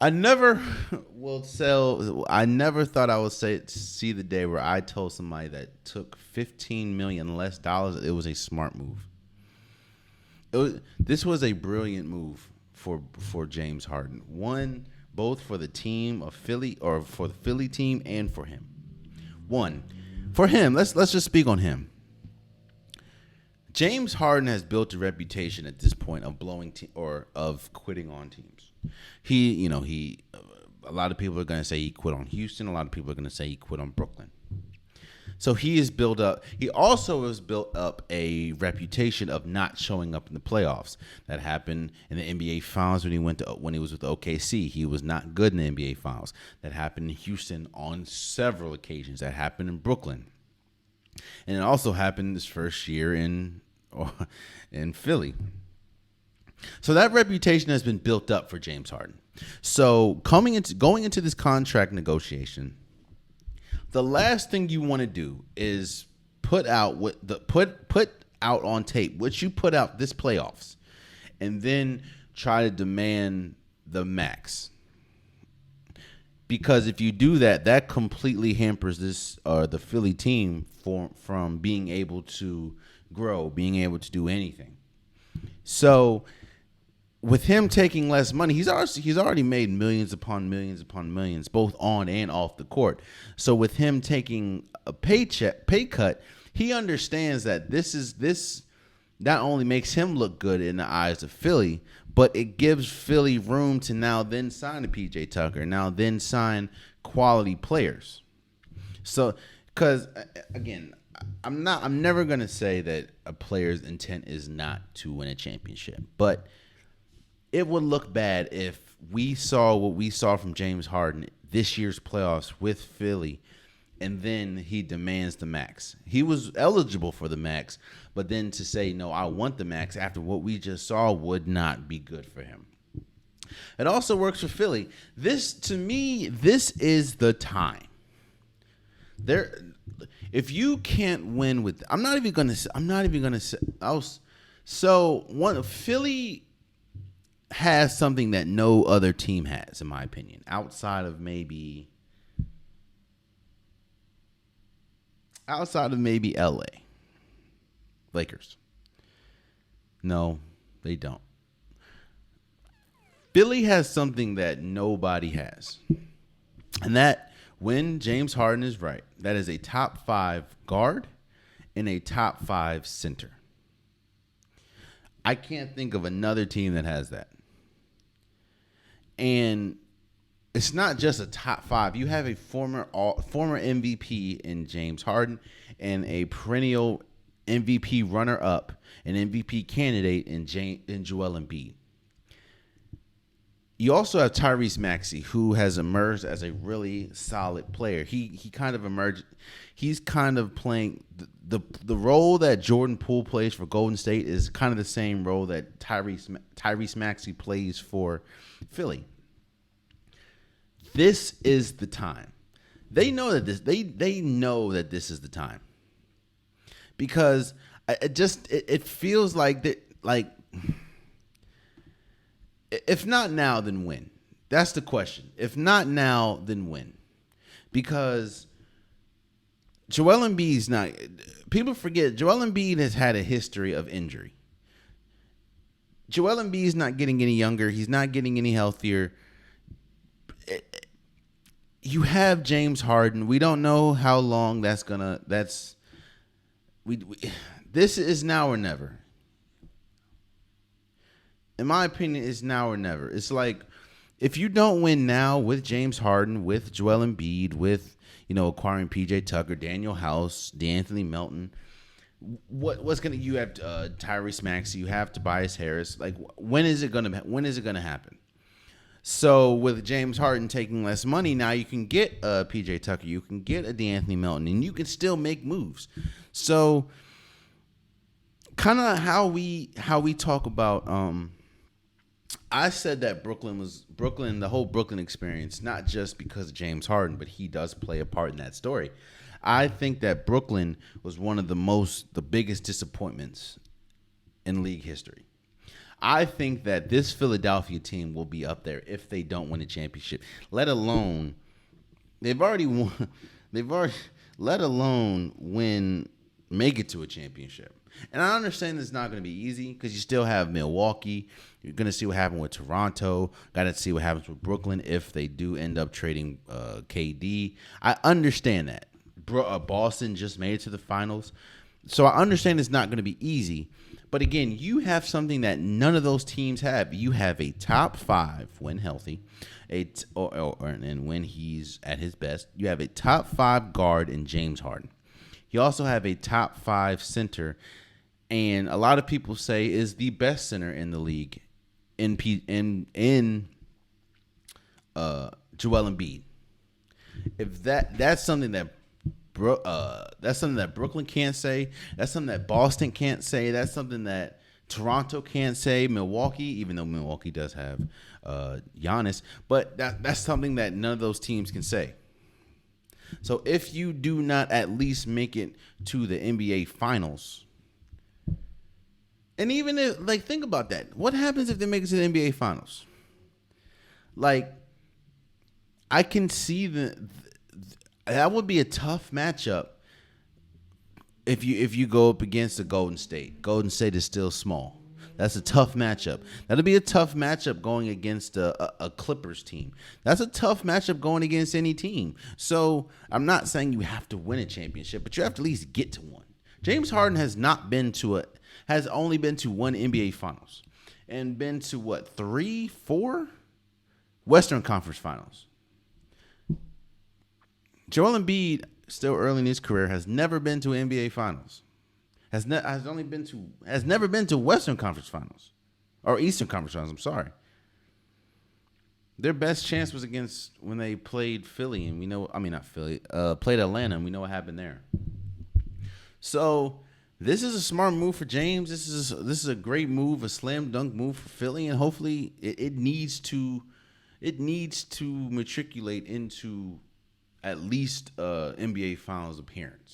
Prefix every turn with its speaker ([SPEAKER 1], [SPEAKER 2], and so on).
[SPEAKER 1] I never will sell. I never thought I would see the day where I told somebody that took $15 million less dollars. It was a smart move. This was a brilliant move for James Harden. One, both for the team of Philly, or for the Philly team, and for him. One, for him. Let's just speak on him. James Harden has built a reputation at this point of or of quitting on teams. He, a lot of people are going to say he quit on Houston. A lot of people are going to say he quit on Brooklyn. So he is built up. He also has built up a reputation of not showing up in the playoffs. That happened in the NBA Finals when he was with OKC. He was not good in the NBA Finals. That happened in Houston on several occasions. That happened in Brooklyn. And it also happened this first year in Philly. So that reputation has been built up for James Harden. So going into this contract negotiation, the last thing you want to do is put out on tape what you put out this playoffs, and then try to demand the max. Because if you do that, that completely hampers the Philly team from being able to grow, being able to do anything. So with him taking less money, he's already made millions upon millions upon millions, both on and off the court. So with him taking a pay cut, he understands that this not only makes him look good in the eyes of Philly, but it gives Philly room to now then sign a PJ Tucker, now then sign quality players. So, because again, I'm never gonna say that a player's intent is not to win a championship, but it would look bad if we saw what we saw from James Harden this year's playoffs with Philly, and then he demands the max. He was eligible for the max, but then to say, no, I want the max after what we just saw would not be good for him. It also works for Philly. To me, this is the time. If you can't win with, Philly has something that no other team has, in my opinion, outside of maybe LA. Lakers. No, they don't. Philly has something that nobody has. And that, when James Harden is right, that is a top 5 guard and a top 5 center. I can't think of another team that has that. And it's not just a top 5. You have a former MVP in James Harden and a perennial MVP runner-up, an MVP candidate in Joel Embiid. You also have Tyrese Maxey, who has emerged as a really solid player. He kind of emerged. He's kind of playing the role that Jordan Poole plays for Golden State is kind of the same role that Tyrese Maxey plays for Philly. This is the time. They know that they know that this is the time. Because it feels like that, like, if not now, then when? That's the question. If not now, then when? Because Joel Embiid's not. People forget Joel Embiid has had a history of injury. Joel Embiid's not getting any younger. He's not getting any healthier. You have James Harden. We don't know how long this is now or never. In my opinion, it's now or never. It's like, if you don't win now with James Harden, with Joel Embiid, with acquiring PJ Tucker, Daniel House, DeAnthony Melton, you have Tyrese Maxey, you have Tobias Harris. Like, when is it gonna happen? So with James Harden taking less money, now you can get a PJ Tucker, you can get a DeAnthony Melton, and you can still make moves. So kind of how we talk about. I said that the whole Brooklyn experience, not just because of James Harden, but he does play a part in that story. I think that Brooklyn was one of the biggest disappointments in league history. I think that this Philadelphia team will be up there if they don't win a championship. Let alone they've already won. They've already let alone win, make it to a championship. And I understand it's not going to be easy because you still have Milwaukee. You're going to see what happens with Toronto. Got to see what happens with Brooklyn if they do end up trading KD. I understand that. Boston just made it to the finals. So I understand it's not going to be easy. But again, you have something that none of those teams have. You have a top 5 when healthy, and when he's at his best. You have a top 5 guard in James Harden. You also have a top 5 center, and a lot of people say is the best center in the league in Joel Embiid. If that's something that Brooklyn can't say. That's something that Boston can't say. That's something that Toronto can't say. Milwaukee, even though Milwaukee does have Giannis, but that's something that none of those teams can say. So if you do not at least make it to the NBA Finals, and even if, like, think about that. What happens if they make it to the NBA Finals? Like, I can see that would be a tough matchup if you go up against the Golden State. Golden State is still small. That's a tough matchup. That'll be a tough matchup going against a Clippers team. That's a tough matchup going against any team. So I'm not saying you have to win a championship, but you have to at least get to one. James Harden has only been to one NBA Finals and been to what, 3, 4 Western Conference Finals. Joel Embiid, still early in his career, has never been to NBA Finals. Has never been to Western Conference Finals or Eastern Conference Finals. I'm sorry. Their best chance was against when they played Philly, and played Atlanta, and we know what happened there. So this is a smart move for James. This is a great move, a slam dunk move for Philly, and hopefully it needs to matriculate into at least NBA Finals appearance.